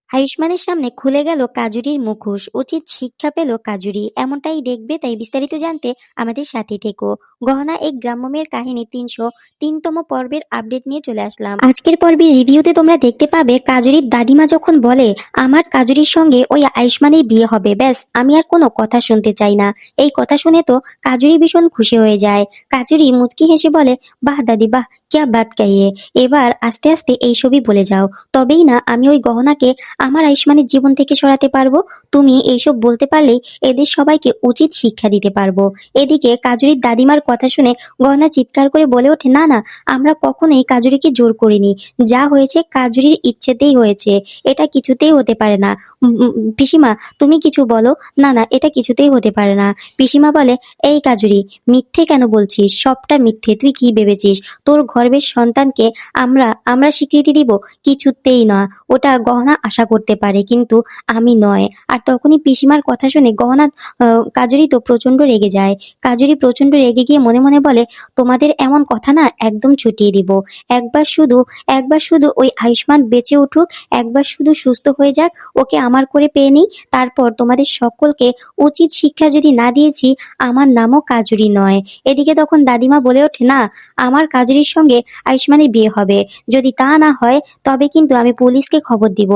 আয়ুষ্মানের সামনে খুলে গেল কাজুরির মুখোশ। উচিত শিক্ষা পেল কাজুরি। এমনটাই দেখবে, তাই বিস্তারিত জানতে আমাদের সাথে থেকো। গহনা এক গ্রাম্য মেয়ের কাহিনী ৩০৩তম পর্বের আপডেট নিয়ে চলে আসলাম। আজকের পর্বের রিভিউতে তোমরা দেখতে পাবে কাজুরির দাদিমা যখন বলে আমার কাজুরির সঙ্গে ওই আয়ুষ্মানের বিয়ে হবে, ব্যাস আমি আর কোনো কথা শুনতে চাই না। এই কথা শুনে তো কাজুরি ভীষণ খুশি হয়ে যায়। কাজুরি মুচকি হেসে বলে, বাহ দাদি বাহ, ক্যা বাত কাহিয়ে। এবার আস্তে আস্তে এইসবই বলে যাও, তবেই না আমি ওই গহনাকে আমার আয়ুষ্মানের জীবন থেকে সরাতে পারবো। তুমি এইসব বলতে পারলেই এদের সবাইকে উচিত শিক্ষা দিতে পারবো। এদিকে কাজুরির দাদিমার কথা শুনে গহনা চিৎকার করে বলে ওঠে, না না, আমরা কখনোই কাজুরিকে জোর করিনি। যা হয়েছে কাজুরির ইচ্ছেতেই হয়েছে, এটা কিছুতেই হতে পারে না। পিসিমা তুমি কিছু বলো। না না, এটা কিছুতেই হতে পারে না। পিসিমা বলে, এই কাজুরি, মিথ্যে কেন বলছিস? সবটা মিথ্যে। তুই কি ভেবেছিস তোর গর্ভের সন্তানকে আমরা আমরা স্বীকৃতি দিব? কিছুতেই না। ওটা গহনা আশা করতে পারে, কিন্তু আমি নয়। আর তখনই পিসিমার কথা শুনে গহনা কাজুরি তো প্রচন্ড রেগে যায়। কাজুরি প্রচন্ড রেগে গিয়ে মনে মনে বলে, তোমাদের এমন কথা না একদম ছুটিয়ে দিব। একবার শুধু একবার শুধু ওই আয়ুষ্মান বেঁচে উঠুক, একবার শুধু সুস্থ হয়ে যাক, ওকে আমার করে পেয়ে নিই, তারপর তোমাদের সকলকে উচিত শিক্ষা যদি না দিয়েছি, আমার নামও কাজুরি নয়। এদিকে তখন দাদিমা বলে ওঠে, না, আমার কাজুরির সঙ্গে আয়ুষ্মানের বিয়ে হবে। যদি তা না হয় তবে কিন্তু আমি পুলিশকে খবর দিব,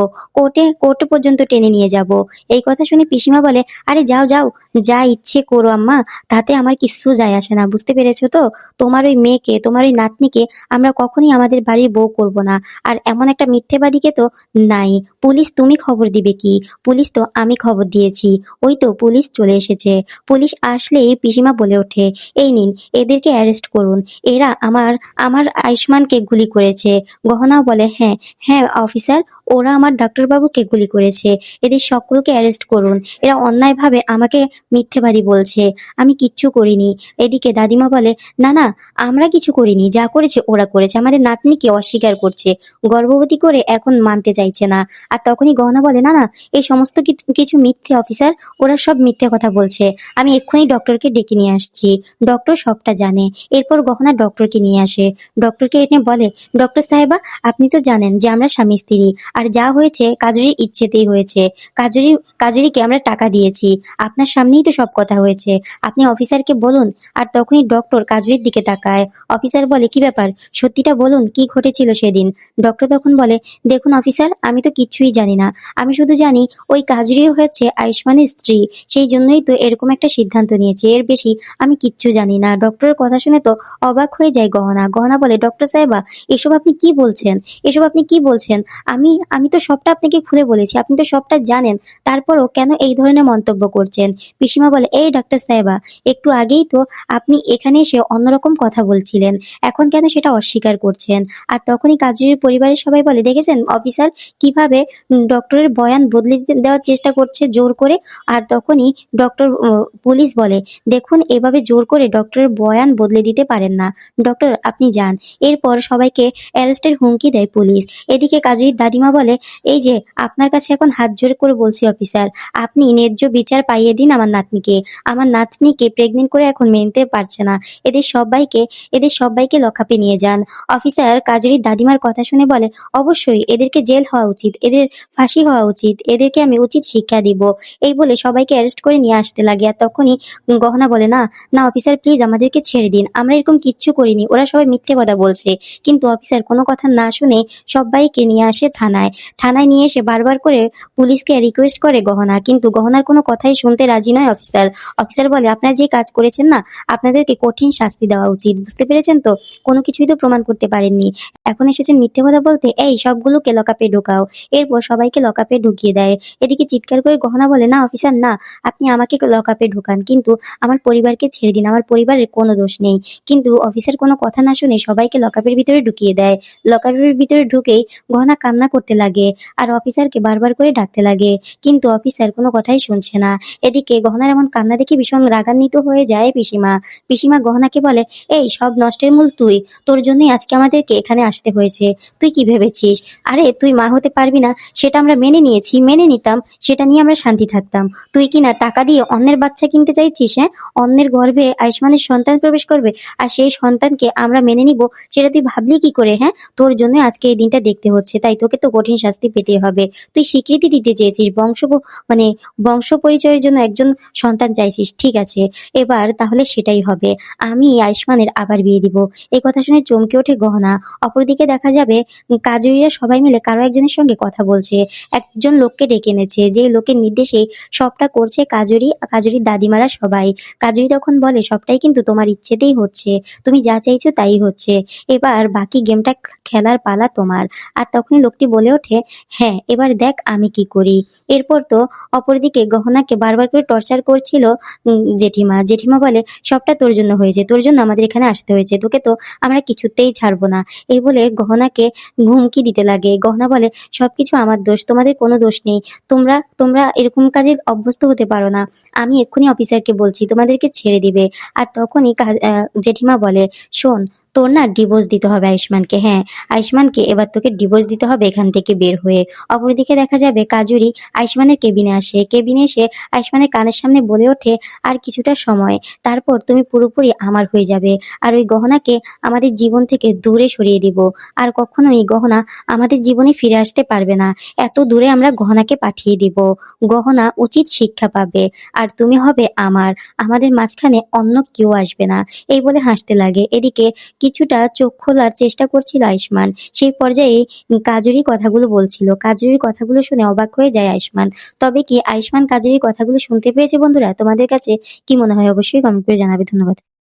কোর্টে পর্যন্ত টেনে নিয়ে যাব। এই কথা শুনে পিসিমা বলে, আরে যাও যাও, যা ইচ্ছে করো আম্মা, তাতে আমার কিচ্ছু যায় আসে না, বুঝতে পেরেছো তো? তোমার ওই মেয়েকে, তোমার ওই নাতনিকে আমরা কখনই আমাদের বাড়ির বউ করব না। আর এমন একটা মিথ্যেবাদীকে তো নাই। পুলিশ তুমি খবর দিবে কি? পুলিশ তো আমি খবর দিয়েছি। ওই তো পুলিশ চলে এসেছে। পুলিশ আসলেই পিসিমা বলে ওঠে, এই নিন, এদেরকে অ্যারেস্ট করুন। এরা আমার আমার আয়ুষ্মানকে গুলি করেছে। গহনাও বলে, হ্যাঁ হ্যাঁ অফিসার, ওরা আমার ডাক্তারবাবুকে গুলি করেছে। এদের সকলকে অ্যারেস্ট করুন। এরা অন্যায়ভাবে আমাকে মিথ্যেবাদী বলছে। আমি কিচ্ছু করিনি। এদিকে দাদিমা বলে, না না, আমরা কিছু করিনি, যা করেছে ওরা করেছে। আমাদের নাতনিকে অস্বীকার করছে, গর্ভবতী করে এখন মানতে চাইছে না। আর তখনই গহনা বলে, না না, এই সমস্ত কিছু মিথ্যে অফিসার, ওরা সব মিথ্যে কথা বলছে। আমি এক্ষুনি ডক্টরকে ডেকে নিয়ে আসছি। ডক্টর সবটা জানে। এরপর গহনা ডক্টরকে নিয়ে আসে। ডক্টরকে এনে বলে, ডক্টর সাহেবা, আপনি তো জানেন যে আমরা স্বামী স্ত্রী, আর যা হয়েছে কাজুরির ইচ্ছেতেই হয়েছে। কাজুরি কাজুরিকে আমরা টাকা দিয়েছি। আপনার সামনেই তো সব কথা হয়েছে, আপনি অফিসারকে বলুন। আর তখনই ডক্টর কাজুরির দিকে তাকায়। অফিসার বলে, কি ব্যাপার, সত্যিটা বলুন, কি ঘটেছিল সেদিন? ডক্টর তখন বলে, দেখুন অফিসার, আমি তো কিচ্ছুই জানি না। আমি শুধু জানি ওই কাজুরি হচ্ছে আয়ুষ্মানের স্ত্রী, সেই জন্যই তো এরকম একটা সিদ্ধান্ত নিয়েছে। এর বেশি আমি কিচ্ছু জানি না। ডক্টরের কথা শুনে তো অবাক হয়ে যায় গহনা। গহনা বলে, ডক্টর সাহেবা, এসব আপনি কি বলছেন? এসব আপনি কি বলছেন? আমি আমি তো সবটা আপনাকে খুলে বলেছি, আপনি তো সবটা জানেন, তারপরও কেন এই ধরনের মন্তব্য করছেন? পিসিমা বলে, এই ডাক্তার সাহেবা, একটু আগেই তো আপনি এখানে এসে অন্যরকম কথা বলছিলেন, এখন কেন সেটা অস্বীকার করছেন? আর তখনই কাজুরির পরিবারের সবাই বলে, দেখেছেন অফিসার, কিভাবে ডক্টরের বয়ান বদলে দেওয়ার চেষ্টা করছে জোর করে। আর তখনই ডক্টর পুলিশ বলে, দেখুন, এভাবে জোর করে ডক্টরের বয়ান বদলে দিতে পারেন না। ডক্টর আপনি যান। এরপর সবাইকে অ্যারেস্টের হুমকি দেয় পুলিশ। এদিকে কাজুরির দাদিমা বলে, এই যে আপনার কাছে এখন হাত জোড় করে বলছি অফিসার, আপনি ন্যায্য বিচার পাইয়ে দিন আমার নাতনিকে। আমার নাতনিকে প্রেগনেন্ট করে এখন মেনতে পারছে না। এদের সবাইকে এদের সবাইকে লকআপে নিয়ে যান। অফিসার কাজুরির দাদিমার কথা শুনে বলে, অবশ্যই এদেরকে জেল হওয়া উচিত, এদের ফাঁসি হওয়া উচিত, এদেরকে আমি উচিত শিক্ষা দিব। এই বলে সবাইকে অ্যারেস্ট করে নিয়ে আসতে লাগে। আর তখনই গহনা বলে, না না অফিসার, প্লিজ আমাদেরকে ছেড়ে দিন, আমরা এরকম কিচ্ছু করিনি, ওরা সবাই মিথ্যে কথা বলছে। কিন্তু অফিসার কোনো কথা না শুনে সবাইকে নিয়ে আসে থানায়। থানায় নিয়ে এসে বারবার করে পুলিশকে রিকোয়েস্ট করে গহনা, কিন্তু গহনার কোনো কথাই শুনতে রাজি নয় অফিসার। অফিসার বলে, আপনারা যে কাজ করেছেন না, আপনাদেরকে কঠিন শাস্তি দেওয়া উচিত, বুঝতে পেরেছেন তো? কোনো কিছুই তো প্রমাণ করতে পারেননি, এখন এসেছেন মিথ্যে কথা বলতে। এই সবগুলোকে লকআপে ঢোকাও। এরপর সবাইকে লকআপে ঢুকিয়ে দেয়। এদিকে চিৎকার করে গহনা বলে, না অফিসার না, আপনি আমাকে লকআপে ঢোকান, কিন্তু আমার পরিবারকে ছেড়ে দিন, আমার পরিবারের কোনো দোষ নেই। কিন্তু অফিসার কোনো কথা না শুনে সবাইকে লকআপের ভিতরে ঢুকিয়ে দেয়। লকআপের ভিতরে ঢুকেই গহনা কান্না করতে লাগে, আর অফিসারকে বারবার করে ডাকতে লাগে, কিন্তু অফিসার কোনো কথাই শুনছে না। এদিকে গহনার এমন কান্না দেখে ভীষণ রাগান্বিত হয়ে যায় পিসিমা। পিসিমা গহনাকে বলে, এই সব নষ্টের মূল তুই, তোর জন্যই আজকে আমাদেরকে এখানে আসতে হয়েছে। তুই কি ভেবেছিস? আরে তুই মা হতে পারবি না, সেটা আমরা মেনে নিয়েছি, মেনে নিতাম, সেটা নিয়ে আমরা শান্তি থাকতাম। তুই কি না টাকা দিয়ে অন্যের বাচ্চা কিনতে চাইছিস? হ্যাঁ, অন্যের গর্ভে আয়ুষ্মানের সন্তান প্রবেশ করবে, আর সেই সন্তানকে আমরা মেনে নিব, সেটা তুই ভাবলি কি করে? হ্যাঁ, তোর জন্য আজকে এই দিনটা দেখতে হচ্ছে, তাই তোকে তো কঠিন শাস্তি পেতে হবে। তুই স্বীকৃতি দিতে চেয়েছিস, মানে বংশ পরিচয়ের জন্য একজন সন্তান চাইছিস, ঠিক আছে, এবার তাহলে সেটাই হবে। আমি আয়ুষ্মানের আবার বিয়ে দিব। এই কথা শুনে চমকে ওঠে গহনা। অপরদিকে দেখা যাবে কাজুরিরা সবাই মিলে কারো একজনের সঙ্গে কথা বলছে। একজন লোককে ডেকে এনেছে, যে লোকের নির্দেশেই সবটা করছে কাজুরির দাদিমারা সবাই। কাজুরি তখন বলে, সবটাই কিন্তু তোমার ইচ্ছেতেই হচ্ছে, তুমি যা চাইছো তাই হচ্ছে, এবার বাকি গেমটা খেলার পালা তোমার। আর তখনই লোকটি বলে ওঠে, হ্যাঁ এবার দেখ আমি কি করি। এরপর তো অপরদিকে গহনাকে বারবার করে টর্চার করছিল জেঠিমা। জেঠিমা বলে, সবটা তোর জন্য হয়েছে, তোর জন্য আমাদের এখানে আসতে হয়েছে, তোকে তো আমরা কিছুতেই ছাড়বো না। এই বলে গহনাকে হুমকি দিতে লাগে। গহনা বলে, সবকিছু আমার দোষ, তোমাদের কোনো দোষ নেই। তোমরা তোমরা এরকম কাজে অভ্যস্ত হতে পারো না। আমি এক্ষুনি অফিসারকে বলছি তোমাদেরকে ছেড়ে দিবে। আর তখনই জেঠিমা বলে, শোন, তোর না ডিভোর্স দিতে হবে আয়ুষ্মানকে। হ্যাঁ, আয়ুষ্মানকে এবার তোকে ডিভোর্স দিতে হবে এখান থেকে বের হয়ে। অপরদিকে দেখা যাবে কাজুরি আয়ুষ্মানের কেবিনে আসে। কেবিনে এসে আয়ুষ্মানের কানের সামনে বলে ওঠে, আর কিছুটা সময়, তারপর তুমি পুরোপুরি আমার হয়ে যাবে। আর ওই গহনাকে আমাদের জীবন থেকে দূরে সরিয়ে দিব। আর কখনোই গহনা আমাদের জীবনে ফিরে আসতে পারবে না। এত দূরে আমরা গহনাকে পাঠিয়ে দিব। গহনা উচিত শিক্ষা পাবে। আর তুমি হবে আমার, আমাদের মাঝখানে অন্য কেউ আসবে না। এই বলে হাসতে লাগে। এদিকে কিছুটা চোখ খোলার চেষ্টা করছিল আয়ুষ্মান। সেই পর্যায়ে কাজুরি কথাগুলো বলছিল। কাজুরির কথাগুলো শুনে অবাক হয়ে যায় আয়ুষ্মান। তবে কি আয়ুষ্মান কাজুরির কথাগুলো শুনতে পেয়েছে বন্ধুরা? তোমাদের কাছে কি মনে হয় অবশ্যই কমেন্ট করে জানাবে। ধন্যবাদ।